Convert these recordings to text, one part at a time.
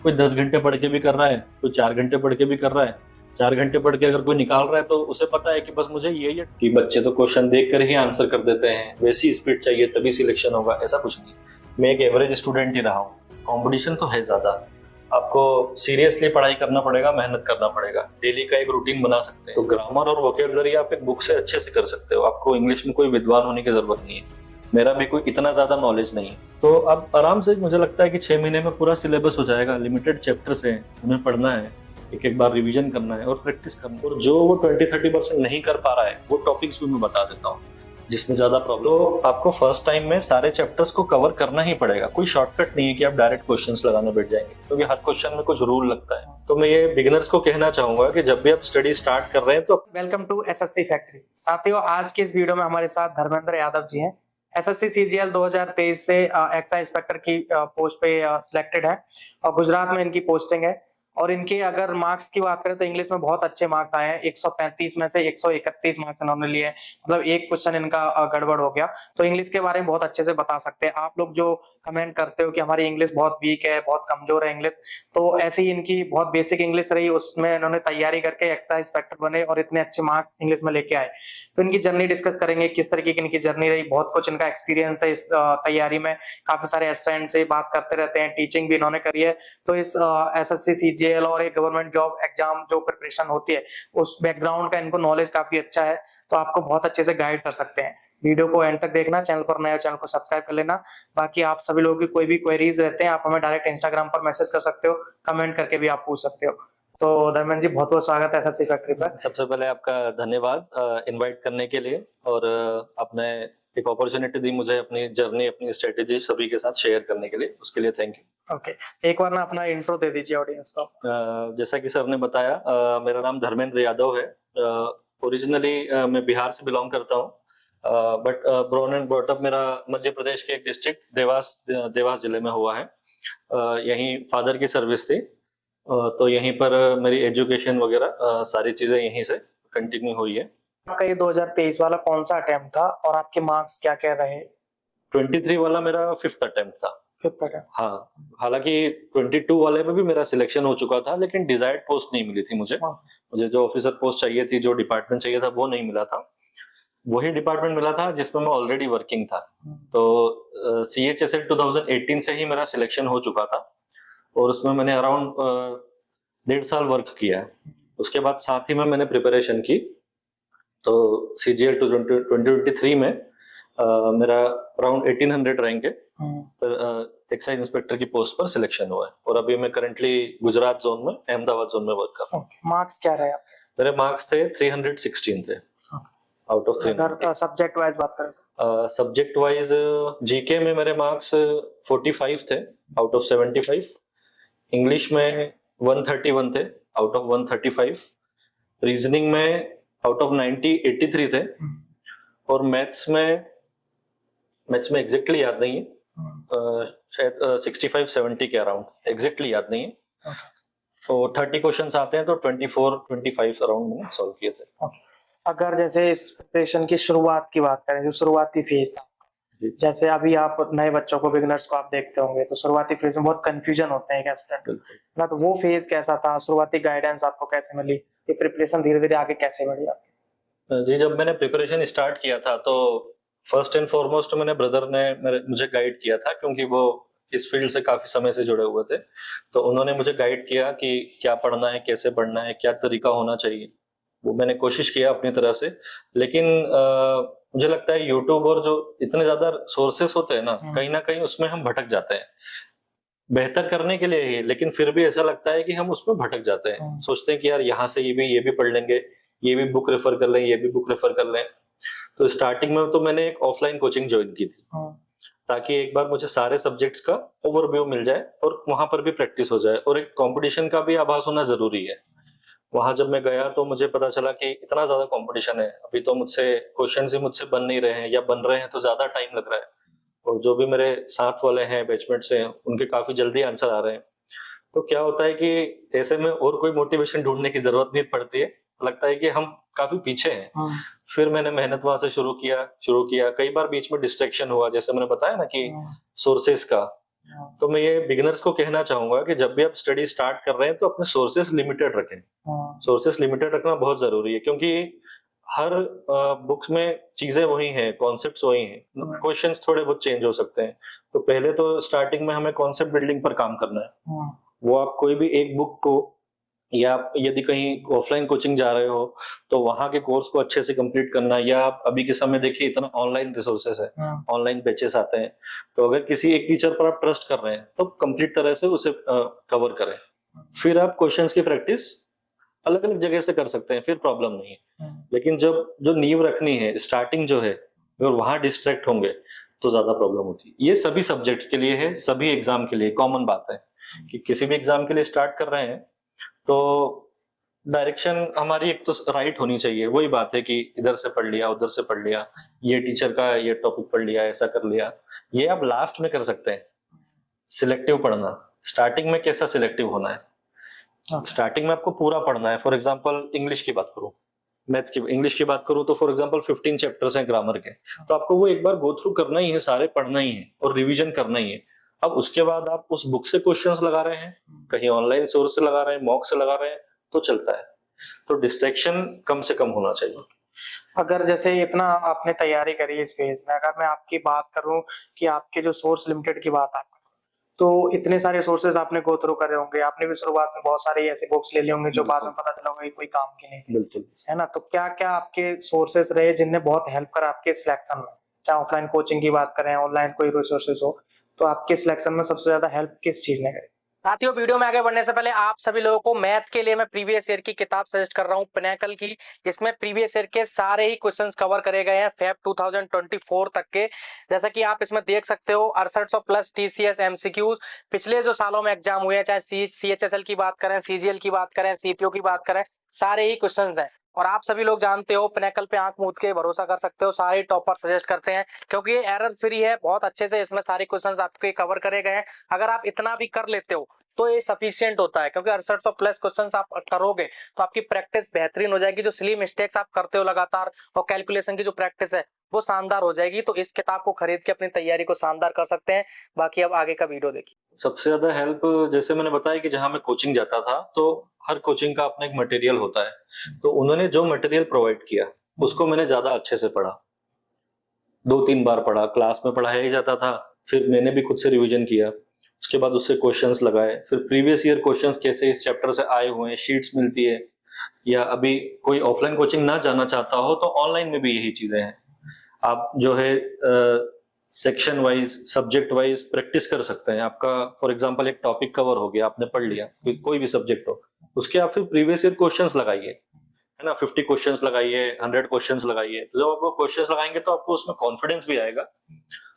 कोई 10 घंटे पढ़ के भी कर रहा है, कोई 4 घंटे पढ़ के भी कर रहा है। 4 घंटे पढ़ के अगर कोई निकाल रहा है तो उसे पता है कि बस मुझे ये कि बच्चे तो क्वेश्चन देख कर ही आंसर कर देते हैं, वैसी स्पीड चाहिए तभी सिलेक्शन होगा, ऐसा कुछ नहीं। मैं एक एवरेज स्टूडेंट ही रहा हूँ। कंपटीशन तो है ज्यादा, आपको सीरियसली पढ़ाई करना पड़ेगा, मेहनत करना पड़ेगा, डेली का एक रूटीन बना सकते हैं। तो ग्रामर और वोकेबलरी आप एक बुक से अच्छे से कर सकते हो, आपको इंग्लिश में कोई विद्वान होने की जरूरत नहीं है। मेरा भी कोई इतना ज्यादा नॉलेज नहीं है, तो अब आराम से मुझे लगता है कि 6 महीने में पूरा सिलेबस हो जाएगा। लिमिटेड चैप्टर्स हैं, उन्हें पढ़ना है, एक एक बार रिवीजन करना है और प्रैक्टिस करना है। और जो वो 20-30% नहीं कर पा रहा है वो टॉपिक्स भी मैं बता देता हूँ जिसमें ज्यादा प्रॉब्लम। तो आपको फर्स्ट टाइम में सारे चैप्टर्स को कवर करना ही पड़ेगा, कोई शॉर्टकट नहीं है कि आप डायरेक्ट क्वेश्चंस लगाने बैठ जाएंगे, क्योंकि हर क्वेश्चन में कुछ रूल लगता है। तो मैं ये बिगिनर्स को कहना चाहूंगा कि जब भी आप स्टडी स्टार्ट कर रहे हैं तो वेलकम टू एसएससी फैक्ट्री। साथियों, आज के इस वीडियो में हमारे साथ धर्मेंद्र यादव जी हैं। एसएससी सीजीएल 2023 से एक्साइज इंस्पेक्टर की पोस्ट पे सिलेक्टेड है और गुजरात में इनकी पोस्टिंग है। और इनके अगर मार्क्स की बात करें तो इंग्लिश में बहुत अच्छे मार्क्स आए हैं। 135 में से 131 मार्क्स इन्होंने लिए, मतलब एक क्वेश्चन इनका गड़बड़ हो गया। तो इंग्लिश के बारे में बहुत अच्छे से बता सकते हैं। आप लोग जो कमेंट करते हो कि हमारी इंग्लिश बहुत वीक है, बहुत कमजोर है इंग्लिश, तो ऐसी इनकी बहुत बेसिक इंग्लिश रही, उसमें इन्होंने तैयारी करके एक्साइज इंस्पेक्टर बने और इतने अच्छे मार्क्स इंग्लिश में लेके आए। तो इनकी जर्नी डिस्कस करेंगे, किस तरीके की इनकी जर्नी रही, बहुत कुछ इनका एक्सपीरियंस है इस तैयारी में। काफी सारे एस्पिरेंट से बात करते रहते हैं, टीचिंग भी इन्होंने करी है। तो इस एसएससी सीजीएल और एक गवर्नमेंट जॉब एग्जाम जो प्रिपरेशन होती है उस बैकग्राउंड का इनको नॉलेज काफी अच्छा है, तो आपको बहुत अच्छे से गाइड कर सकते हैं। वीडियो को एंड तक देखना, चैनल पर नए हो चैनल को सब्सक्राइब कर लेना। बाकी आप सभी लोगों की कोई भी क्वेरीज रहते हैं आप हमें डायरेक्ट इंस्टाग्राम पर मैसेज कर सकते हो, कमेंट करके भी आप पूछ सकते हो। तो धर्मेंद्र जी, बहुत बहुत स्वागत है एसएससी फैक्ट्री पर। सबसे पहले आपका धन्यवाद इनवाइट करने के लिए, और आपने एक अपॉर्चुनिटी दी मुझे अपनी जर्नी, अपनी स्ट्रेटेजी सभी के साथ शेयर करने के लिए, उसके लिए थैंक यू। ओके, एक बार ना अपना इंट्रो दे दीजिए ऑडियंस को। जैसा कि सर ने बताया, मेरा नाम धर्मेंद्र यादव है। ओरिजिनली मैं बिहार से बिलोंग करता हूँ, but born and brought up मेरा मध्य प्रदेश के एक डिस्ट्रिक्ट देवास जिले में हुआ है। यहीं फादर की सर्विस थी, तो यहीं पर मेरी एजुकेशन वगैरह सारी चीजें यहीं से कंटिन्यू हुई है। आपका ये 2023 वाला कौन सा अटेम्प्ट था और आपके मार्क्स क्या क्या रहे? 23 वाला मेरा 5th अटेम्प्ट था। 5th attempt. हाँ, हालांकि 22 वाले में भी मेरा सिलेक्शन हो चुका था, लेकिन डिजायर्ड पोस्ट नहीं मिली थी मुझे। मुझे जो ऑफिसर पोस्ट चाहिए थी, जो डिपार्टमेंट चाहिए था, वो नहीं मिला था। वही डिपार्टमेंट मिला था जिसमें मैं ऑलरेडी वर्किंग था। तो CHSL 2018 से ही मेरा सिलेक्शन हो चुका था और उसमें मैंने अराउंड 1.5 साल वर्क किया। उसके बाद साथ ही में मैंने प्रिपरेशन की। तो CGL 2023 में मेरा अराउंड 1800 रैंक है, एक्साइज इंस्पेक्टर की पोस्ट पर सिलेक्शन हुआ है। और अभी मैं करंटली गुजरात जोन में, अहमदाबाद जोन में वर्क कर रहा हूँ। मार्क्स क्या रहे आपके? मेरे मार्क्स थे 316 थे आउट ऑफ 300। सब्जेक्ट वाइज बात करें, सब्जेक्ट वाइज जीके में मेरे मार्क्स 45 थे आउट ऑफ 75। इंग्लिश में 131 थे आउट ऑफ 135। रीजनिंग में आउट ऑफ 90 83 थे। और मैथ्स में एग्जैक्टली याद नहीं है, शायद 65-70 के अराउंड, एग्जैक्टली याद नहीं है। तो 30 क्वेश्चंस आते हैं तो 24-25 अराउंड मैंने सॉल्व किए थे। अगर जैसे इस प्रिपरेशन की शुरुआत की बात करें, जो शुरुआती फेज था, जैसे अभी आप नए बच्चों को, बिगिनर्स को आप देखते होंगे, तो शुरुआती फेज में बहुत कंफ्यूजन होते हैं स्टूडेंट ना, तो वो फेज कैसा था? शुरुआती गाइडेंस आपको कैसे मिली? ये प्रिपरेशन धीरे धीरे आगे कैसे बढ़ी आपकी? जी, जब मैंने प्रिपरेशन स्टार्ट किया था तो फर्स्ट एंड फॉरमोस्ट मेरे ब्रदर ने मुझे गाइड किया था, क्योंकि वो इस फील्ड से काफी समय से जुड़े हुए थे। तो उन्होंने मुझे गाइड किया कि क्या पढ़ना है, कैसे पढ़ना है, क्या तरीका होना चाहिए। वो मैंने कोशिश किया अपनी तरह से, लेकिन मुझे लगता है यूट्यूब और जो इतने ज्यादा सोर्सेस होते हैं ना कहीं उसमें हम भटक जाते हैं, बेहतर करने के लिए ही, लेकिन फिर भी ऐसा लगता है कि हम उसमें भटक जाते हैं। सोचते हैं कि यार यहाँ से ये भी पढ़ लेंगे, ये भी बुक रेफर कर लें, ये भी बुक रेफर कर लें। तो स्टार्टिंग में तो मैंने एक ऑफलाइन कोचिंग ज्वाइन की थी, ताकि एक बार मुझे सारे सब्जेक्ट्स का ओवरव्यू मिल जाए और वहां पर भी प्रैक्टिस हो जाए। और एक कंपटीशन का भी आभास होना जरूरी है। वहां जब मैं गया तो मुझे पता चला कि इतना ज्यादा कंपटीशन है, अभी तो मुझसे क्वेश्चन ही मुझसे बन नहीं रहे हैं, या बन रहे हैं तो ज्यादा टाइम लग रहा है। और जो भी मेरे साथ वाले हैं, बैचमेट से, उनके काफी जल्दी आंसर आ रहे हैं। तो क्या होता है कि ऐसे में और कोई मोटिवेशन ढूंढने की जरूरत नहीं पड़ती है, लगता है कि हम काफी पीछे हैं। फिर मैंने मेहनत वहां से शुरू किया। कई बार बीच में डिस्ट्रैक्शन हुआ, जैसे मैंने बताया ना कि सोर्सेस का, तो मैं ये बिगिनर्स को कहना चाहूंगा कि जब भी आप स्टडी स्टार्ट कर रहे हैं तो अपने सोर्सेस लिमिटेड रखें। सोर्सेस लिमिटेड रखना बहुत जरूरी है, क्योंकि हर बुक्स में चीजें वही हैं, कॉन्सेप्ट्स वही हैं, क्वेश्चंस थोड़े बहुत चेंज हो सकते हैं। तो पहले तो स्टार्टिंग में हमें कॉन्सेप्ट बिल्डिंग पर काम करना है। वो आप कोई भी एक बुक को, या आप यदि कहीं ऑफलाइन कोचिंग जा रहे हो तो वहां के कोर्स को अच्छे से कंप्लीट करना, या आप अभी के समय देखिए इतना ऑनलाइन रिसोर्सेस है, ऑनलाइन बैचेस आते हैं, तो अगर किसी एक टीचर पर आप ट्रस्ट कर रहे हैं तो कंप्लीट तरह से उसे कवर करें। फिर आप क्वेश्चंस की प्रैक्टिस अलग अलग जगह से कर सकते हैं, फिर प्रॉब्लम नहीं है। लेकिन जब जो नींव रखनी है, स्टार्टिंग जो है, अगर वहां डिस्ट्रैक्ट होंगे तो ज्यादा प्रॉब्लम होती है। ये सभी सब्जेक्ट्स के लिए है, सभी एग्जाम के लिए कॉमन बात है कि किसी भी एग्जाम के लिए स्टार्ट कर रहे हैं तो डायरेक्शन हमारी एक तो राइट होनी चाहिए। वही बात है कि इधर से पढ़ लिया, उधर से पढ़ लिया, ये टीचर का ये टॉपिक पढ़ लिया, ऐसा कर लिया, ये आप लास्ट में कर सकते हैं। सिलेक्टिव पढ़ना, स्टार्टिंग में कैसा सिलेक्टिव होना है, स्टार्टिंग में आपको पूरा पढ़ना है। फॉर एग्जांपल इंग्लिश की बात करूं, मैथ्स की, इंग्लिश की बात करूं तो फॉर एग्जांपल 15 चैप्टर्स हैं ग्रामर के, तो आपको वो एक बार गो थ्रू करना ही है, सारे पढ़ना ही है और रिवीजन करना ही है। अब उसके बाद आप उस बुक से क्वेश्चंस लगा रहे हैं, कहीं ऑनलाइन सोर्स से लगा रहे हैं, मॉक से लगा रहे हैं, तो चलता है। तो डिस्ट्रैक्शन कम से कम होना चाहिए। अगर जैसे इतना आपने तैयारी करी है इस फेज में, अगर मैं आपकी बात करूं कि आपके जो सोर्स लिमिटेड की बात आप, तो इतने सारे सोर्सेज आपने गो थ्रू करे होंगे, आपने भी शुरुआत में बहुत सारे ऐसे बुक्स ले लिए होंगे जो बाद में पता चला होगा कोई काम की नहीं, बिल्कुल है ना। तो क्या क्या आपके सोर्सेज रहे जिनने बहुत हेल्प करा आपके सिलेक्शन में, चाहे ऑफलाइन कोचिंग की बात करें, ऑनलाइन कोई रिसोर्सेज हो, तो आपके सिलेक्शन में सबसे ज्यादा हेल्प किस चीज ने करी? साथियों, वीडियो में आगे बढ़ने से पहले आप सभी लोगों को मैथ के लिए मैं प्रीवियस ईयर की किताब सजेस्ट कर रहा हूं, पिनेकल की। इसमें प्रीवियस ईयर के सारे ही क्वेश्चंस कवर करे गए हैं फेब 2024 तक के। जैसा कि आप इसमें देख सकते हो 6800 प्लस टीसीएस एमसीक्यूज पिछले जो सालों में एग्जाम हुए हैं, चाहे सीएचएसएल की बात करें, सीजीएल की बात करें, सीपीओ की बात करें, सारे ही क्वेश्चंस हैं। और आप सभी लोग जानते हो पिनेकल पे आंख मूंद के भरोसा कर सकते हो, सारे टॉपर सजेस्ट करते हैं क्योंकि ये एरर फ्री है। बहुत अच्छे से इसमें सारे क्वेश्चंस आपके कवर करे गए हैं। अगर आप इतना भी कर लेते हो तो ये सफिशिएंट होता है, क्योंकि 6800 प्लस क्वेश्चंस आप करोगे तो आपकी प्रैक्टिस बेहतरीन हो जाएगी। जो सिली मिस्टेक्स आप करते हो लगातार, और कैलकुलेशन की जो प्रैक्टिस है वो शानदार हो जाएगी। तो इस किताब को खरीद के अपनी तैयारी को शानदार कर सकते हैं। बाकी अब आगे का वीडियो देखिए। सबसे ज्यादा हेल्प, जैसे मैंने बताया कि जहां मैं कोचिंग जाता था तो हर कोचिंग का अपना एक मटेरियल होता है, तो उन्होंने जो मटेरियल प्रोवाइड किया उसको मैंने ज्यादा अच्छे से पढ़ा, 2-3 बार पढ़ा, क्लास में पढ़ाया ही जाता था, फिर मैंने भी खुद से रिवीजन किया, उसके बाद उससे क्वेश्चंस लगाए, फिर प्रीवियस ईयर क्वेश्चंस कैसे इस चैप्टर से आए हुए हैं, शीट्स मिलती है, या अभी कोई ऑफलाइन कोचिंग ना जाना चाहता हो तो ऑनलाइन में भी यही चीजें हैं। आप जो है section wise, subject wise practice कर सकते हैं। आपका फॉर एग्जांपल एक टॉपिक कवर हो गया, आपने पढ़ लिया, कोई भी सब्जेक्ट हो, उसके आप फिर प्रीवियस ईयर क्वेश्चंस लगाइए, है ना, 50 क्वेश्चंस लगाइए, 100 क्वेश्चंस लगाइए। जब आप वो क्वेश्चंस लगाएंगे तो आपको उसमें कॉन्फिडेंस भी आएगा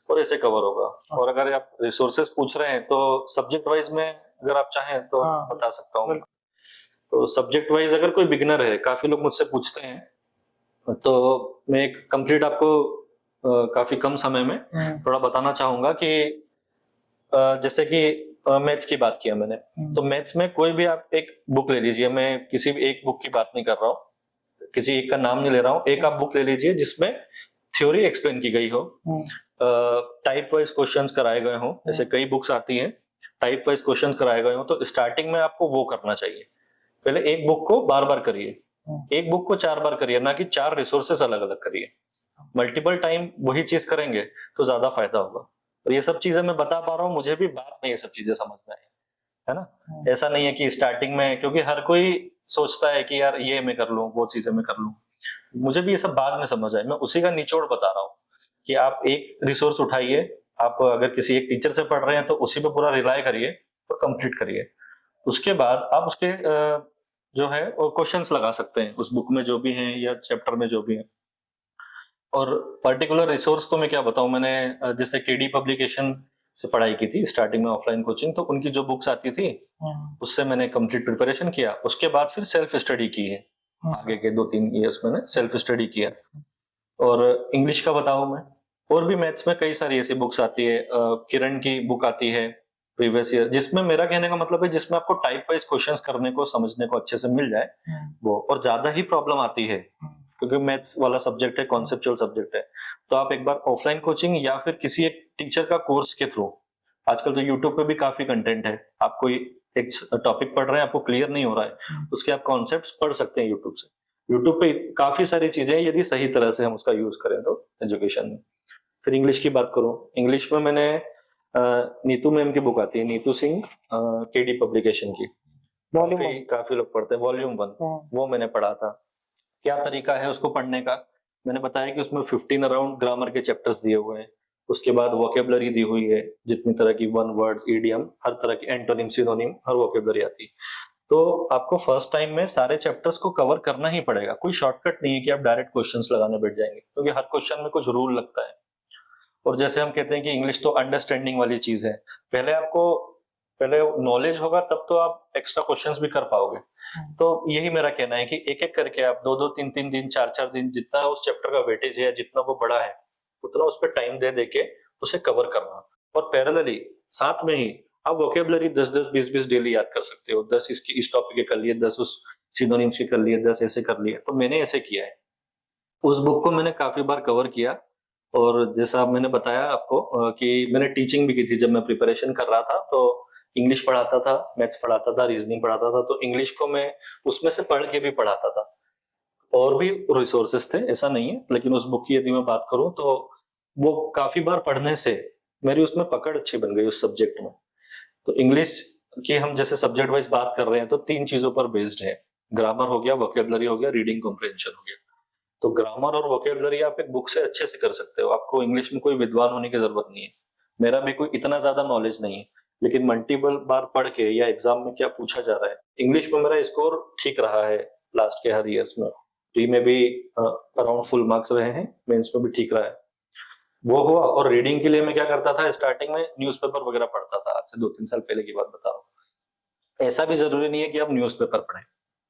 और ऐसे कवर होगा। और अगर आप रिसोर्सेस पूछ रहे हैं तो सब्जेक्ट वाइज में अगर आप चाहें तो बता सकता हूँ। तो सब्जेक्ट वाइज अगर कोई बिगिनर है, काफी लोग मुझसे पूछते हैं, तो मैं एक कंप्लीट आपको काफी कम समय में थोड़ा बताना चाहूंगा कि जैसे कि मैथ्स की बात किया मैंने, तो मैथ्स में कोई भी आप एक बुक ले लीजिए, मैं किसी भी एक बुक की बात नहीं कर रहा हूँ, किसी एक का नाम नहीं ले रहा हूँ, एक आप बुक ले लीजिए जिसमें थ्योरी एक्सप्लेन की गई हो, टाइप वाइज क्वेश्चंस कराए गए हों, जैसे कई बुक्स आती हैं टाइप वाइज क्वेश्चन कराए गए हों, तो स्टार्टिंग में आपको वो करना चाहिए। पहले एक बुक को बार बार करिए, एक बुक को 4 बार करिए, ना कि 4 रिसोर्सेस अलग अलग करिए। मल्टीपल टाइम वही चीज करेंगे तो ज्यादा फायदा होगा। और ये सब चीजें मैं बता पा रहा हूँ, मुझे भी बाद में ये सब चीजें समझ में आई, है ना। ऐसा नहीं है कि स्टार्टिंग में, क्योंकि हर कोई सोचता है कि यार ये मैं कर लूं, वो चीजें मैं कर लूं, मुझे भी ये सब बाद में समझ आए। मैं उसी का निचोड़ बता रहा हूँ कि आप एक रिसोर्स उठाइए, आप अगर किसी एक टीचर से पढ़ रहे हैं तो उसी पे पूरा रिलाय करिए और कंप्लीट करिए। उसके बाद आप उसके जो है वो क्वेश्चंस लगा सकते हैं उस बुक में जो भी हैं या चैप्टर में जो भी है। और पर्टिकुलर रिसोर्स तो मैं क्या बताऊं, मैंने जैसे केडी पब्लिकेशन से पढ़ाई की थी स्टार्टिंग में ऑफलाइन कोचिंग, तो उनकी जो बुक्स आती थी उससे मैंने कंप्लीट प्रिपरेशन किया। उसके बाद फिर सेल्फ स्टडी की है, आगे के 2-3 ईयर्स मैंने सेल्फ स्टडी किया। और इंग्लिश का बताऊं मैं, और भी मैथ्स में कई सारी ऐसी बुक्स आती है, किरण की बुक आती है प्रीवियस ईयर, जिसमें मेरा कहने का मतलब है जिसमें आपको टाइप वाइज क्वेश्चंस करने को, समझने को अच्छे से मिल जाए वो। और ज्यादा ही प्रॉब्लम आती है क्योंकि मैथ्स वाला सब्जेक्ट है, कॉन्सेप्चुअल सब्जेक्ट है, तो आप एक बार ऑफलाइन कोचिंग या फिर किसी एक टीचर का कोर्स के थ्रू आजकल तो यूट्यूब पे भी काफी कंटेंट है, आप कोई एक टॉपिक पढ़ रहे हैं, आपको क्लियर नहीं हो रहा है, उसके आप कॉन्सेप्ट्स पढ़ सकते हैं यूट्यूब से। यूट्यूब पे काफी सारी चीजें हैं, यदि सही तरह से हम उसका यूज करें तो एजुकेशन में। फिर इंग्लिश की बात करूं, इंग्लिश में मैंने नीतू मैम की बुक आती है, नीतू सिंह केडी पब्लिकेशन की, वॉल्यूम काफी लोग पढ़ते हैं, वॉल्यूम 1, वो मैंने पढ़ा था। क्या तरीका है उसको पढ़ने का, मैंने बताया कि उसमें 15 अराउंड ग्रामर के चैप्टर्स दिए हुए हैं, उसके बाद वोकेबलरी दी हुई है, जितनी तरह की वन वर्ड्स, इडियम, हर तरह की एंटोनिम, सिनोनिम, हर वोकेबलरी आती है। तो आपको फर्स्ट टाइम में सारे चैप्टर्स को कवर करना ही पड़ेगा, कोई शॉर्टकट नहीं है कि आप डायरेक्ट क्वेश्चंस लगाने बैठ जाएंगे, क्योंकि हर क्वेश्चन में कुछ रूल लगता है। और जैसे हम कहते हैं कि इंग्लिश तो अंडरस्टैंडिंग वाली चीज है, पहले नॉलेज होगा तब तो आप एक्स्ट्रा क्वेश्चंस भी कर पाओगे। तो यही मेरा कहना है कि एक एक करके आप 2-2, 3-3 दिन, 4-4 दिन, जितना उस चैप्टर का वेटेज है, जितना वो बड़ा है, उतना उस पर टाइम दे दे के उसे कवर करना। और पैरेलली साथ में ही आप वोकेबलरी 10-10, 20-20 डेली याद कर सकते हो। 10 इसकी इस टॉपिक के कर लिए, 10 उस सिनोनिम्स के कर लिए, 10 ऐसे कर लिए। तो मैंने ऐसे किया है, उस बुक को मैंने काफी बार कवर किया। और जैसा मैंने बताया आपको कि मैंने टीचिंग भी की थी, जब मैं प्रिपरेशन कर रहा था तो इंग्लिश पढ़ाता था, मैथ्स पढ़ाता था, रीजनिंग पढ़ाता था, तो इंग्लिश को मैं उसमें से पढ़ के भी पढ़ाता था। और भी रिसोर्सेस थे, ऐसा नहीं है, लेकिन उस बुक की यदि मैं बात करूं तो वो काफी बार पढ़ने से मेरी उसमें पकड़ अच्छी बन गई उस सब्जेक्ट में। तो इंग्लिश की हम जैसे सब्जेक्ट वाइज बात कर रहे हैं तो 3 चीजों पर बेस्ड है, ग्रामर हो गया, वोकेबलरी हो गया, रीडिंग कॉम्प्रिहेंशन हो गया। तो ग्रामर और वोकेबलरी आप एक बुक से अच्छे से कर सकते हो, आपको इंग्लिश में कोई विद्वान होने की जरूरत नहीं है। मेरा भी कोई इतना ज्यादा नॉलेज नहीं है, लेकिन मल्टीपल बार पढ़ के या एग्जाम में क्या पूछा जा रहा है, इंग्लिश में मेरा स्कोर ठीक रहा है लास्ट के हर ईयर्स में। प्री में भी अराउंड फुल मार्क्स रहे हैं, मेंस में भी ठीक रहा है, वो हुआ। और रीडिंग के लिए मैं क्या करता था, स्टार्टिंग में न्यूज़पेपर वगैरह पढ़ता था, आज से 2-3 साल पहले की बात बता रहा हूँ। ऐसा भी जरूरी नहीं है कि आप न्यूज़पेपर पढ़ें,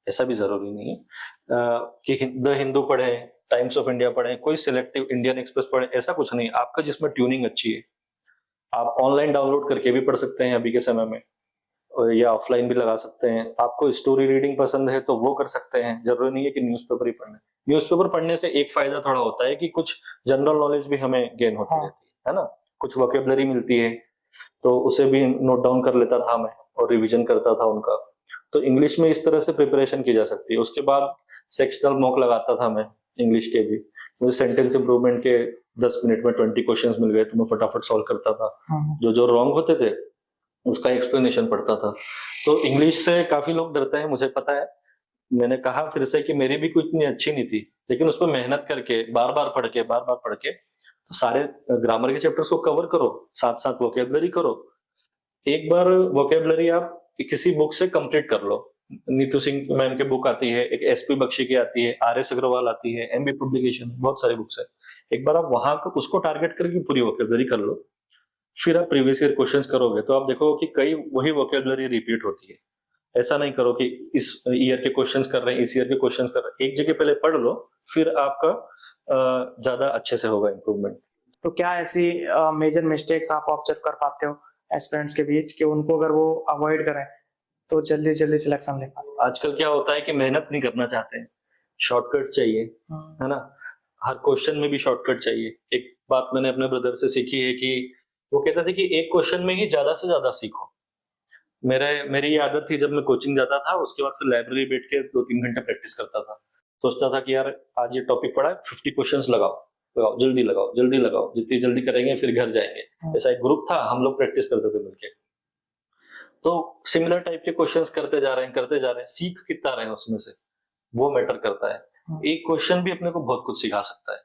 ऐसा भी जरूरी नहीं है कि द हिंदू पढ़ें, टाइम्स ऑफ इंडिया पढ़ें, कोई सिलेक्टिव इंडियन एक्सप्रेस पढ़ें, ऐसा कुछ नहीं। आपका जिसमें ट्यूनिंग अच्छी है, आप ऑनलाइन डाउनलोड करके भी पढ़ सकते हैं अभी के समय में, या ऑफलाइन भी लगा सकते हैं। आपको स्टोरी रीडिंग पसंद है तो वो कर सकते हैं, जरूरी नहीं है कि न्यूज़पेपर ही पढ़ना है। न्यूज़पेपर पढ़ने से एक फायदा थोड़ा होता है कि कुछ जनरल नॉलेज भी हमें गेन होती रहती है ना, कुछ वोकेबलरी मिलती है, तो उसे भी नोट डाउन कर लेता था मैं और रिवीजन करता था उनका। तो इंग्लिश में इस तरह से प्रिपरेशन की जा सकती है। उसके बाद सेक्शनल मॉक लगाता था मैं इंग्लिश के भी, मुझे सेंटेंस इंप्रूवमेंट के 10 मिनट में 20 क्वेश्चंस मिल गए तो मैं फटाफट सॉल्व करता था। जो जो रॉन्ग होते थे उसका एक्सप्लेनेशन पढ़ता था। तो इंग्लिश से काफी लोग डरते हैं, मुझे पता है। मैंने कहा फिर से कि मेरी भी कोई इतनी अच्छी नहीं थी, लेकिन उस पर मेहनत करके बार बार पढ़ के तो सारे ग्रामर के चैप्टर्स को कवर करो, साथ साथ वोकेबलरी करो। एक बार वोकेबलरी आप किसी बुक से कंप्लीट कर लो, नीतू सिंह मैम की बुक आती है, एक एसपी बख्शी की आती है, आर एस अग्रवाल आती है, एमबी पब्लिकेशन, बहुत सारी बुक्स है। एक बार आप वहां उसको टारगेट करके पूरी वोकेबलरी कर लो, फिर आप प्रीवियस ईयर क्वेश्चंस करोगे तो आप देखोगे कि कई वही वोकेबलरी रिपीट होती है। ऐसा नहीं करो कि इस ईयर के क्वेश्चंस कर रहे हैं, इस ईयर के क्वेश्चंस कर रहे हैं, एक जगह पहले पढ़ लो, फिर आपका ज्यादा अच्छे से होगा इंप्रूवमेंट। तो क्या ऐसी मेजर मिस्टेक्स आप ऑब्जर्व कर पाते हो एस्पिरेंट्स के बीच कि उनको अगर वो अवॉइड करें तो जल्दी जल्दी सिलेक्शन ले पाए? आजकल क्या होता है कि मेहनत नहीं करना चाहते हैं, शॉर्टकट चाहिए, है ना, हर क्वेश्चन में भी शॉर्टकट चाहिए। एक बात मैंने अपने ब्रदर से सीखी है कि वो कहते थे कि एक क्वेश्चन में ही ज्यादा से ज्यादा सीखो। मेरी ये आदत थी, जब मैं कोचिंग जाता था उसके बाद फिर लाइब्रेरी बैठ के 2-3 घंटे प्रैक्टिस करता था। सोचता था कि यार आज ये टॉपिक पढ़ा है, 50 क्वेश्चंस लगाओ, जल्दी लगाओ, जल्दी लगाओ, जितनी जल्दी करेंगे फिर घर जाएंगे। ऐसा एक ग्रुप था, हम लोग प्रैक्टिस करते थे मिलके। तो सिमिलर टाइप के क्वेश्चंस करते जा रहे हैं, सीख कितना रहे हैं उसमें से, वो मैटर करता है। एक क्वेश्चन भी अपने को बहुत कुछ सिखा सकता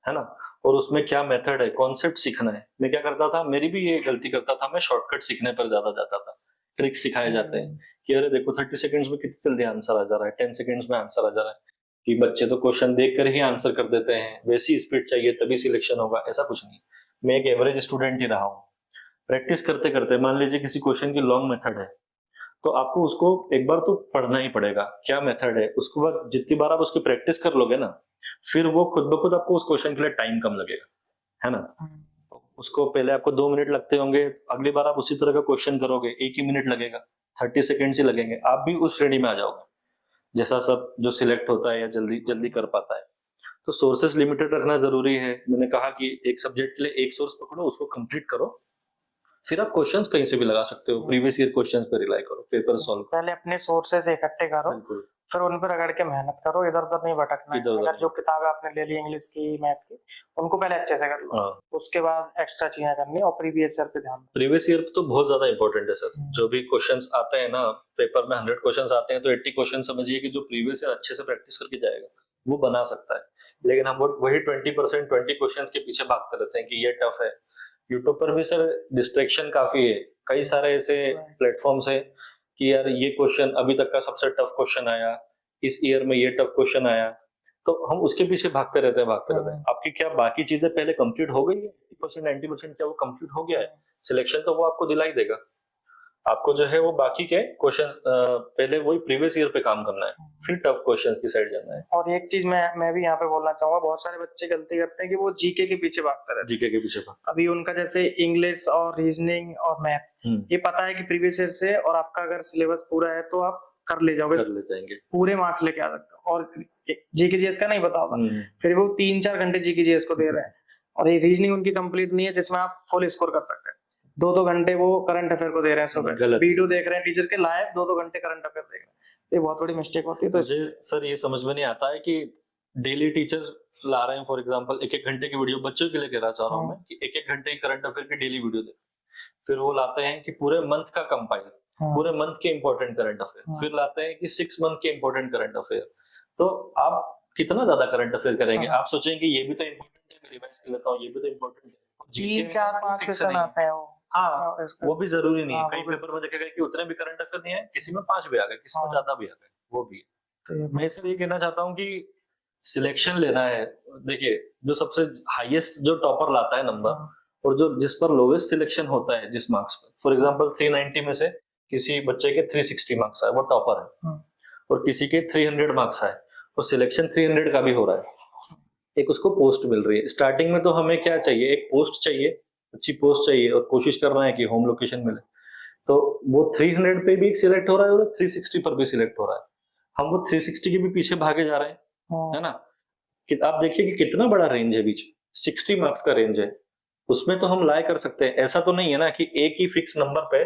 है ना। और उसमें क्या मेथड है, कॉन्सेप्ट सीखना है। मैं क्या करता था, मेरी भी ये गलती करता था, मैं शॉर्टकट सीखने पर ज्यादा जाता था। ट्रिक्स सिखाए जाते हैं कि अरे देखो 30 सेकंड्स में कितनी जल्दी आंसर आ जा रहा है, 10 सेकंड्स में आंसर आ जा रहा है, कि बच्चे तो क्वेश्चन देख कर ही आंसर कर देते हैं, वैसी स्पीड चाहिए तभी सिलेक्शन होगा, ऐसा कुछ नहीं। मैं एक एवरेज स्टूडेंट ही रहा हूँ। प्रैक्टिस करते करते, मान लीजिए किसी क्वेश्चन की लॉन्ग मेथड है, तो आपको उसको एक बार तो पढ़ना ही पड़ेगा, क्या मेथड है। उसके बाद जितनी बार आप उसकी प्रैक्टिस कर लोगे ना, फिर वो खुद ब खुद आपको उस क्वेश्चन के लिए टाइम कम लगेगा, है ना। उसको पहले आपको 2 मिनट लगते होंगे, अगली बार आप उसी तरह का क्वेश्चन करोगे 1 ही मिनट लगेगा, 30 सेकेंड्स ही लगेंगे, आप भी उस श्रेणी में आ जाओगे जैसा सब जो सिलेक्ट होता है या जल्दी जल्दी कर पाता है। तो सोर्सेस लिमिटेड रखना जरूरी है। मैंने कहा कि एक सब्जेक्ट के लिए एक सोर्स पकड़ो, उसको कंप्लीट करो, फिर आप क्वेश्चंस कहीं से भी लगा सकते हो, प्रीवियस ईयर क्वेश्चंस पे रिलाई करो, पेपर सॉल्व करो। पहले अपने सोर्सेस इकट्ठे करो, बिल्कुल, फिर उन पर रगड़ के मेहनत करो, इधर उधर नहीं भटकना है। इधर-उधर अगर जो किताबें आपने ले ली इंग्लिश की, मैथ की, उनको पहले अच्छे से कर लो, हाँ। उसके बाद एक्स्ट्रा चीजें करनी और प्रीवियस ईयर पे ध्यान दो। प्रीवियस ईयर तो बहुत ज्यादा इंपॉर्टेंट है सर। जो भी क्वेश्चंस आते हैं ना, पेपर में 100 क्वेश्चंस आते हैं तो 80 क्वेश्चन समझिए कि जो प्रीवियस ईयर अच्छे से प्रैक्टिस करके जाएगा वो बना सकता है। लेकिन हम वही 20% 20 क्वेश्चंस के पीछे भागते रहते हैं कि ये टफ है। यूट्यूब पर भी सर डिस्ट्रैक्शन काफी है, कई सारे ऐसे प्लेटफॉर्म्स है कि यार ये क्वेश्चन अभी तक का सबसे टफ क्वेश्चन आया, इस ईयर में ये टफ क्वेश्चन आया, तो हम उसके पीछे भागते रहते हैं। आपकी क्या बाकी चीजें पहले कंप्लीट हो गई है? 80% 90% क्या वो कंप्लीट हो गया है? सिलेक्शन तो वो आपको दिला ही देगा। आपको जो है वो बाकी के क्वेश्चन पहले वही प्रीवियस ईयर पे काम करना है, फिर टफ क्वेश्चन की साइड जाना है। और एक चीज मैं भी यहाँ पे बोलना चाहूंगा, बहुत सारे बच्चे गलती करते हैं कि वो जीके के पीछे भागते रहते हैं। जीके के पीछे अभी उनका जैसे इंग्लिश और रीजनिंग और मैथ, ये पता है कि प्रीवियस ईयर से, और आपका अगर सिलेबस पूरा है तो आप कर ले जाओगे, कर ले जाएंगे, पूरे मार्क्स लेके आ सकते हो। और जीके जीएस का नहीं पता होगा, फिर वो 3-4 घंटे जीके जीएस को दे रहे हैं, और ये रीजनिंग उनकी कंप्लीट नहीं है जिसमें आप फुल स्कोर कर सकते हैं। 2-2 घंटे वो करंट अफेयर को दे रहे हैं, सुबह वीडियो देख रहे हैं टीचर के लाइव, 2-2 घंटे करंट अफेयर देख रहे हैं। ये बहुत बड़ी मिस्टेक होती है। तो मुझे सर ये समझ में नहीं आता है कि डेली टीचर्स ला रहे हैं, फॉर एग्जांपल 1-1 घंटे की वीडियो, बच्चों के लिए कह रहा चाह रहा हूँ मैं कि 1-1 घंटे की करंट अफेयर की डेली वीडियो दे, फिर वो लाते हैं कि पूरे मंथ का कंपाइल, पूरे मंथ के इंपॉर्टेंट करंट अफेयर, फिर लाते हैं कि 6 मंथ के इंपॉर्टेंट करंट अफेयर। तो आप कितना ज्यादा करंट अफेयर करेंगे? आप सोचेंगे कि ये भी तो इंपॉर्टेंट है, मैं रिवाइज कर लेता हूँ, ये भी तो इंपॉर्टेंट है। 3-4-5 क्वेश्चन आते हैं वो। हाँ, वो भी जरूरी नहीं है। कई पेपर में देखेगा कि उतने भी करंट अफेयर नहीं है, किसी में 5 भी आ गए, किसी में ज्यादा भी आ गए, वो भी है। मैं सिर्फ ये कहना चाहता हूँ कि सिलेक्शन लेना है। देखिए, जो सबसे हाईएस्ट जो टॉपर लाता है नंबर, और जो जिस पर लोवेस्ट सिलेक्शन होता है जिस मार्क्स पर, फॉर एग्जांपल 390 में से किसी बच्चे के 360 मार्क्स आए, वो टॉपर है, और किसी के 300 मार्क्स आए, और सिलेक्शन 300 का भी हो रहा है, एक उसको पोस्ट मिल रही है। स्टार्टिंग में तो हमें क्या चाहिए? एक पोस्ट चाहिए, अच्छी पोस्ट चाहिए, और कोशिश करना है कि होम लोकेशन मिले। तो वो 300 पे भी सिलेक्ट हो रहा है और 360 पर भी सिलेक्ट हो रहा है। हम वो 360 के भी पीछे भागे जा रहे हैं, है ना? कि आप देखिए कि कितना बड़ा रेंज है बीच, 60 मार्क्स का रेंज है, उसमें तो हम लाए कर सकते हैं। ऐसा तो नहीं है ना कि एक ही फिक्स नंबर पे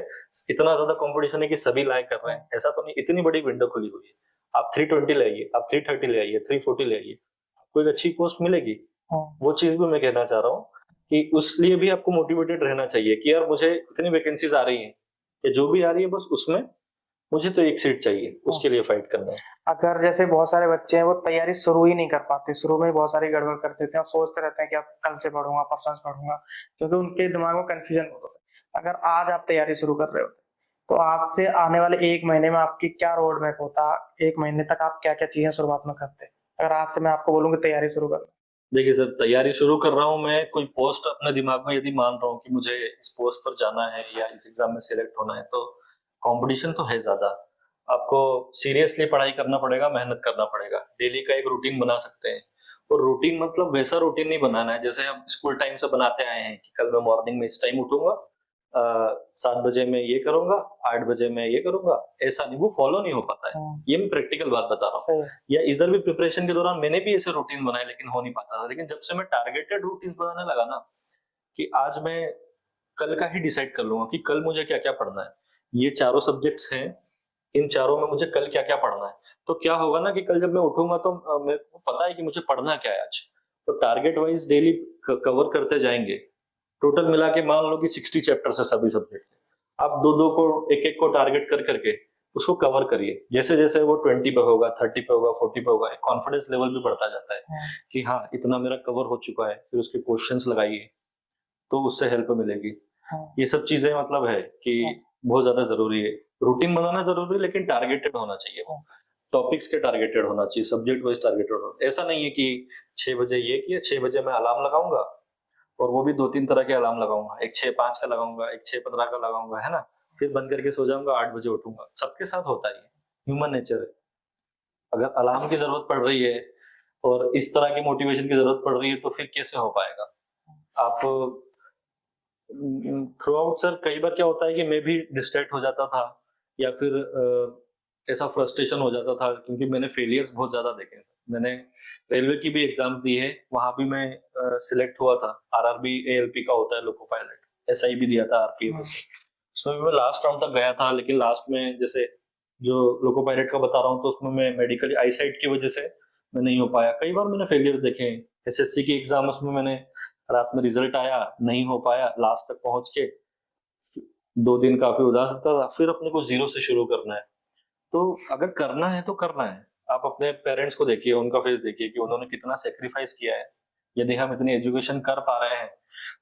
इतना ज्यादा कंपटीशन है कि सभी लाए कर रहे हैं, ऐसा तो नहीं। इतनी बड़ी विंडो खुली हुई है, आप 320 ले आइए, आप 330 ले आइए, 340 ले आइए, आपको एक अच्छी पोस्ट मिलेगी। वो चीज भी मैं कहना चाह रहा हूँ कि उस लिए भी आपको मोटिवेटेड रहना चाहिए कि यार मुझे इतनी वैकेंसीज आ रही हैं, कि जो भी आ रही है बस उसमें मुझे तो एक सीट चाहिए, उसके लिए फाइट करना है। अगर जैसे बहुत सारे बच्चे हैं वो तैयारी शुरू ही नहीं कर पाते, शुरू में बहुत सारी गड़बड़ कर देते हैं और सोचते रहते हैं कि अब कल से पढ़ूंगा, परसों से पढ़ूंगा, क्योंकि उनके दिमाग में कंफ्यूजन होता है। अगर आज आप तैयारी शुरू कर रहे हो तो आज से आने वाले 1 महीने में आपकी क्या रोड मैप होता, 1 महीने तक आप क्या क्या चीजें शुरुआत में करते, अगर आज से मैं आपको बोलूंगा तैयारी शुरू करना। देखिए सर, तैयारी शुरू कर रहा हूँ मैं, कोई पोस्ट अपने दिमाग में यदि मान रहा हूँ कि मुझे इस पोस्ट पर जाना है या इस एग्जाम में सिलेक्ट होना है, तो कंपटीशन तो है ज्यादा। आपको सीरियसली पढ़ाई करना पड़ेगा, मेहनत करना पड़ेगा, डेली का एक रूटीन बना सकते हैं। और रूटीन मतलब वैसा रूटीन नहीं बनाना है जैसे हम स्कूल टाइम से बनाते आए हैं कि कल मैं मॉर्निंग में इस टाइम उठूंगा, 7 बजे मैं ये करूंगा, 8 बजे मैं ये करूंगा, ऐसा नहीं, वो फॉलो नहीं हो पाता है। ये मैं प्रैक्टिकल बात बता रहा हूँ। या इधर भी प्रिपरेशन के दौरान मैंने भी ऐसे रूटीन बनाए, लेकिन हो नहीं पाता था। लेकिन जब से मैं टारगेटेड रूटीन बनाने लगा ना, कि आज मैं कल का ही डिसाइड कर लूंगा कि कल मुझे क्या क्या पढ़ना है, ये चारों सब्जेक्ट्स हैं, इन चारों में मुझे कल क्या क्या पढ़ना है, तो क्या होगा ना कि कल जब मैं उठूंगा तो मेरे को पता है कि मुझे पढ़ना क्या है आज। तो टारगेट वाइज डेली कवर करते जाएंगे। टोटल मिला के मान लो कि 60 चैप्टर्स है सभी सब्जेक्ट के, आप दो दो को, एक एक को टारगेट कर करके उसको कवर करिए। जैसे जैसे वो 20 पे होगा, 30 पे होगा, 40 पे होगा, कॉन्फिडेंस लेवल भी बढ़ता जाता है कि हाँ इतना मेरा कवर हो चुका है। फिर उसके क्वेश्चंस लगाइए तो उससे हेल्प मिलेगी। ये सब चीजें मतलब है कि बहुत ज्यादा जरूरी है। रूटीन बनाना जरूरी है, लेकिन टारगेटेड होना चाहिए, वो टॉपिक्स के टारगेटेड होना चाहिए, सब्जेक्ट वाइज टारगेटेड होना। ऐसा नहीं है कि 6 बजे ये किया, 6 बजे मैं अलार्म लगाऊंगा, और वो भी 2-3 तरह के अलार्म लगाऊंगा, एक 6:05 का लगाऊंगा, एक 6:15 का लगाऊंगा, है ना, फिर बंद करके सो जाऊंगा, 8 बजे उठूंगा। सबके साथ होता है, ह्यूमन नेचर है। अगर अलार्म की जरूरत पड़ रही है और इस तरह की मोटिवेशन की जरूरत पड़ रही है तो फिर कैसे हो पाएगा? आप थ्रू आउट सर कई बार क्या होता है कि मैं भी डिस्ट्रैक्ट हो जाता था, या फिर ऐसा फ्रस्ट्रेशन हो जाता था, क्योंकि मैंने फेलियर्स बहुत ज्यादा देखे हैं। मैंने रेलवे की भी एग्जाम दी है, वहां भी मैं सिलेक्ट हुआ था। आरआरबी एएलपी का होता है, लोको पायलट, SI भी दिया था RPF, उसमें भी मैं लास्ट राउंड तक गया था, लेकिन लास्ट में जैसे जो लोको पायलट का बता रहा हूँ तो उसमें मैं मेडिकल आई साइट की वजह से मैं नहीं हो पाया। कई बार मैंने फेलियर्स देखे हैं। SSC की एग्जाम, उसमें मैंने रात में रिजल्ट आया, नहीं हो पाया, लास्ट तक पहुंच के 2 दिन काफी उदास था, फिर अपने को जीरो से शुरू करना है। तो अगर करना है तो करना है। आप अपने पेरेंट्स को देखिए, उनका फेस देखिए कि उन्होंने कितना सेक्रीफाइस किया है। यदि हम इतनी एजुकेशन कर पा रहे हैं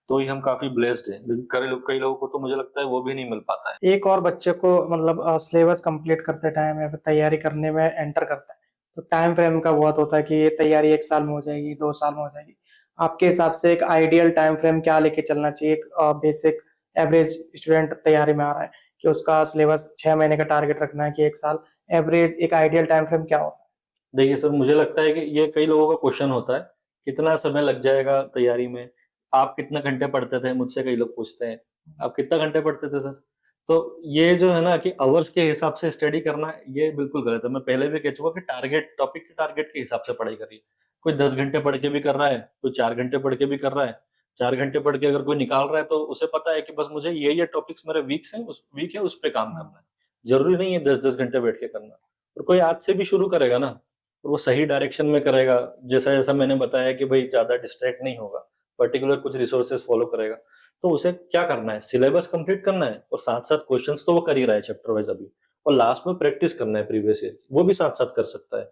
तो ही हम काफी ब्लेस्ड हैं, लेकिन कई लोगों को तो मुझे लगता है वो भी नहीं मिल पाता है। एक और बच्चे को मतलब सिलेबस कंप्लीट करते टाइम या फिर तैयारी करने में एंटर करता है तो टाइम फ्रेम का बहुत होता है कि ये तैयारी 1 साल में हो जाएगी, 2 साल में हो जाएगी। आपके हिसाब से एक आइडियल टाइम फ्रेम क्या लेके चलना चाहिए? एक बेसिक एवरेज स्टूडेंट तैयारी में आ रहा है कि उसका सिलेबस 6 महीने का टारगेट रखना है कि 1 साल, एवरेज एक आइडियल टाइम फ्रेम क्या होता है? देखिए सर, मुझे लगता है कि ये कई लोगों का क्वेश्चन होता है, कितना समय लग जाएगा तैयारी में? आप कितना घंटे पढ़ते थे? मुझसे कई लोग पूछते हैं, आप कितना घंटे पढ़ते थे सर? तो ये जो है ना कि आवर्स के हिसाब से स्टडी करना, ये बिल्कुल गलत है। मैं पहले भी कह चुका कि टॉपिक के टारगेट के हिसाब से पढ़ाई करिए। कोई 10 घंटे पढ़ के भी कर रहा है, कोई 4 घंटे पढ़ के भी कर रहा है। 4 घंटे पढ़ के अगर कोई निकाल रहा है तो उसे पता है कि बस मुझे ये टॉपिक्स मेरे वीक है, उस पे काम करना है। ज़रूरी नहीं है 10-10 घंटे बैठ के करना। और कोई आज से भी शुरू करेगा ना, और वो सही डायरेक्शन में करेगा, जैसा-जैसा मैंने बताया कि भई ज़्यादा डिस्ट्रैक्ट नहीं होगा, पर्टिकुलर कुछ रिसोर्सेज़ फॉलो करेगा, तो उसे क्या करना है, सिलेबस कंप्लीट करना है और साथ-साथ क्वेश्चंस तो वो कर ही रहा है चैप्टर वाइज़ अभी, और लास्ट में प्रैक्टिस करना है प्रीवियस ईयर, वो भी साथ-साथ कर सकता है।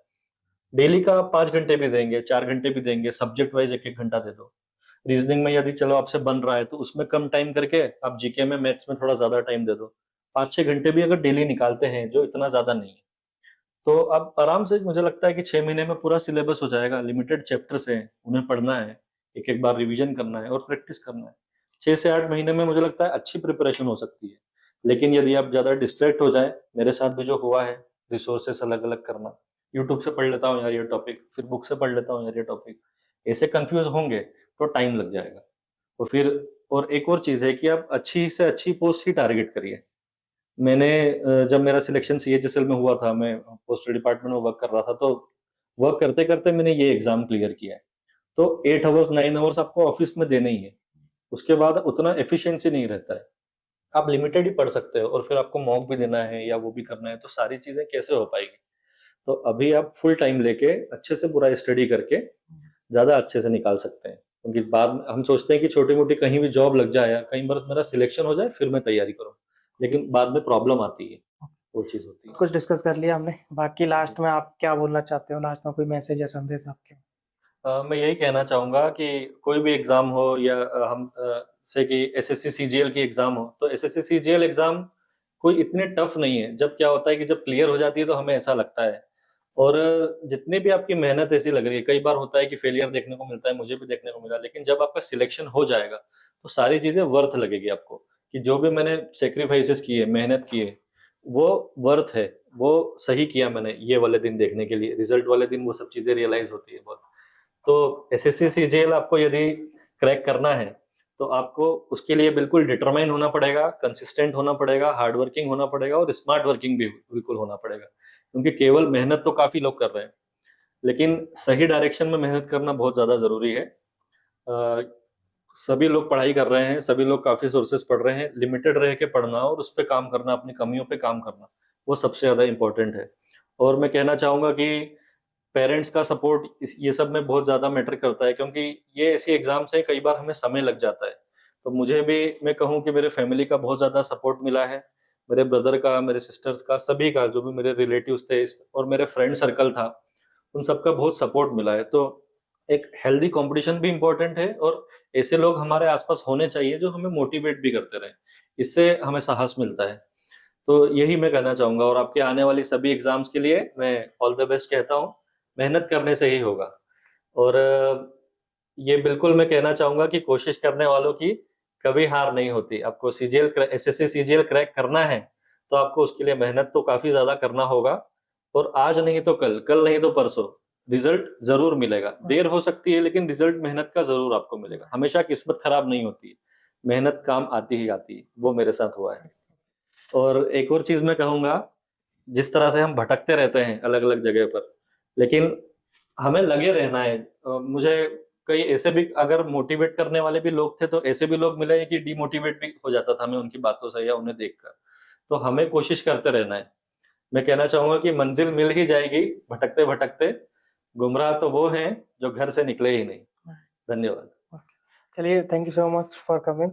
डेली का आप 5 घंटे भी देंगे, 4 घंटे भी देंगे, सब्जेक्ट वाइज़ 1-1 घंटा दे दो। रीजनिंग में यदि चलो आपसे बन रहा है तो उसमें कम टाइम करके आप जीके में, मैथ्स में थोड़ा ज़्यादा टाइम दे दो। 5-6 घंटे भी अगर डेली निकालते हैं, जो इतना ज़्यादा नहीं है, तो अब आराम से मुझे लगता है कि 6 महीने में पूरा सिलेबस हो जाएगा। लिमिटेड चैप्टर्स हैं, उन्हें पढ़ना है, एक-एक बार रिवीजन करना है और प्रैक्टिस करना है। 6 से 8 महीने में मुझे लगता है अच्छी प्रिपरेशन हो सकती है। लेकिन यदि आप ज़्यादा डिस्ट्रैक्ट हो जाएँ, मेरे साथ भी जो हुआ है, रिसोर्सेज़ अलग-अलग करना, यूट्यूब से पढ़ लेता हूँ यार ये टॉपिक, फिर बुक से पढ़ लेता हूँ यार ये टॉपिक, ऐसे कन्फ्यूज़ होंगे तो टाइम लग जाएगा। और फिर और एक और चीज़ है कि आप अच्छी से अच्छी पोस्ट ही टारगेट करिए। मैंने जब मेरा सिलेक्शन CHSL में हुआ था, मैं पोस्टल डिपार्टमेंट में वर्क कर रहा था, तो वर्क करते-करते मैंने ये एग्ज़ाम क्लियर किया है। तो 8 अवर्स 9 अवर्स आपको ऑफ़िस में देने ही है। उसके बाद उतना एफिशिएंसी नहीं रहता है। आप लिमिटेड ही पढ़ सकते हो और फिर आपको मॉक भी देना है या वो भी करना है, तो सारी चीज़ें कैसे हो पाएगी? तो अभी आप फुल टाइम लेके अच्छे से पूरा स्टडी करके ज़्यादा अच्छे से निकाल सकते हैं। क्योंकि बाद में हम सोचते हैं कि छोटी-मोटी कहीं भी जॉब लग जाए या कहीं बार मेरा सिलेक्शन हो जाए फिर मैं तैयारी करूँ। लेकिन बाद में प्रॉब्लम आती है, वो चीज़ होती है। कुछ डिस्कस कर लिया हमने, बाकी जी। लास्ट में आप क्या बोलना चाहते हो? लास्ट में कोई मैसेज या संदेश आपके? मैं यही कहना चाहूँगा कि कोई भी एग्ज़ाम हो या जैसे कि SSC CGL की एग्ज़ाम हो, तो SSC CGL एग्ज़ाम कोई इतने टफ नहीं है। जब क्या होता है कि जब क्लियर हो जाती है तो हमें ऐसा लगता है, और जितनी भी आपकी मेहनत ऐसी लग रही है, कई बार होता है कि फेलियर देखने को मिलता है, मुझे भी देखने को मिला, लेकिन जब आपका सिलेक्शन हो जाएगा, तो सारी चीज़ें वर्थ लगेगी आपको, कि जो भी मैंने सैक्रिफाइसेस किए, मेहनत की है, वो वर्थ है, वो सही किया मैंने ये वाले दिन देखने के लिए। रिज़ल्ट वाले दिन वो सब चीज़ें रियलाइज़ होती है बहुत। तो एसएससी सीजीएल आपको यदि क्रैक करना है, तो आपको उसके लिए बिल्कुल डिटरमाइन होना पड़ेगा, कंसिस्टेंट होना पड़ेगा, हार्ड वर्किंग होना पड़ेगा और स्मार्ट वर्किंग भी बिल्कुल होना पड़ेगा। क्योंकि केवल मेहनत तो काफ़ी लोग कर रहे हैं, लेकिन सही डायरेक्शन में मेहनत करना बहुत ज़्यादा ज़रूरी है। सभी लोग पढ़ाई कर रहे हैं, सभी लोग काफ़ी सोर्सेज़ पढ़ रहे हैं, लिमिटेड रह के पढ़ना और उस पे काम करना, अपनी कमियों पे काम करना, वो सबसे ज़्यादा इम्पोर्टेंट है। और मैं कहना चाहूँगा कि पेरेंट्स का सपोर्ट ये सब में बहुत ज़्यादा मैटर करता है, क्योंकि ये ऐसी एग्ज़ाम्स हैं, कई बार हमें समय लग जाता है। तो मुझे भी, मैं कहूँ कि मेरे फैमिली का बहुत ज़्यादा सपोर्ट मिला है, मेरे ब्रदर का, मेरे सिस्टर्स का, सभी का, जो भी मेरे रिलेटिव्स थे और मेरे फ्रेंड सर्कल था, उन सबका बहुत सपोर्ट मिला है। तो एक हेल्दी कॉम्पिटिशन भी इम्पोर्टेंट है और ऐसे लोग हमारे आस-पास होने चाहिए जो हमें मोटिवेट भी करते रहें। इससे हमें साहस मिलता है। तो यही मैं कहना चाहूँगा, और आपके आने वाली सभी एग्ज़ाम्स के लिए मैं ऑल द बेस्ट कहता हूँ। मेहनत करने से ही होगा। और ये बिल्कुल मैं कहना चाहूँगा कि कोशिश करने वालों की कभी हार नहीं होती। आपको एसएससी सीजीएल क्रैक करना है, तो आपको उसके लिए मेहनत तो काफ़ी ज़्यादा करना होगा, और आज नहीं तो कल, कल नहीं तो परसों, रिज़ल्ट ज़रूर मिलेगा। देर हो सकती है, लेकिन रिज़ल्ट मेहनत का ज़रूर आपको मिलेगा। हमेशा किस्मत खराब नहीं होती है, मेहनत काम आती ही आती है। वो मेरे साथ हुआ है। और एक और चीज़ मैं कहूँगा, जिस तरह से हम भटकते रहते हैं अलग-अलग जगह पर, लेकिन हमें लगे रहना है। मुझे कई ऐसे भी अगर मोटिवेट करने वाले भी लोग थे, तो ऐसे भी लोग मिले कि डिमोटिवेट भी हो जाता था मैं उनकी बातों से या उन्हें देखकर। तो हमें कोशिश करते रहना है। मैं कहना चाहूँगा कि मंजिल मिल ही जाएगी भटकते-भटकते, गुमराह तो वो हैं जो घर से निकले ही नहीं। धन्यवाद। चलिए, thank you so much for coming.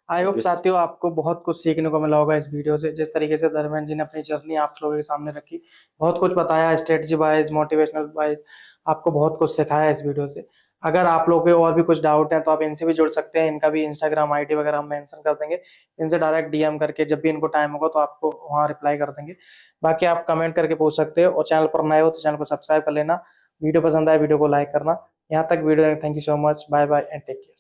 I hope Thank you. साथियों आपको बहुत कुछ सीखने को मिला होगा इस वीडियो से। जिस तरीके से धर्मेंद्र जी ने अपनी जर्नी आप लोगों के सामने रखी, बहुत कुछ बताया स्ट्रेटजी वाइज, मोटिवेशनल वाइज, आपको बहुत कुछ सिखाया इस वीडियो से। अगर आप लोगों के और भी कुछ डाउट हैं तो आप इनसे भी जुड़ सकते हैं। इनका भी इंस्टाग्राम आईडी वगैरह हम मेंशन कर देंगे। इनसे डायरेक्ट डीएम करके जब भी इनको टाइम होगा तो आपको वहाँ रिप्लाई कर देंगे। बाकी आप कमेंट करके पूछ सकते हो, और चैनल पर नए हो तो चैनल को सब्सक्राइब कर लेना। वीडियो पसंद आए वीडियो को लाइक करना। यहाँ तक video, thank you so much, bye bye and take care.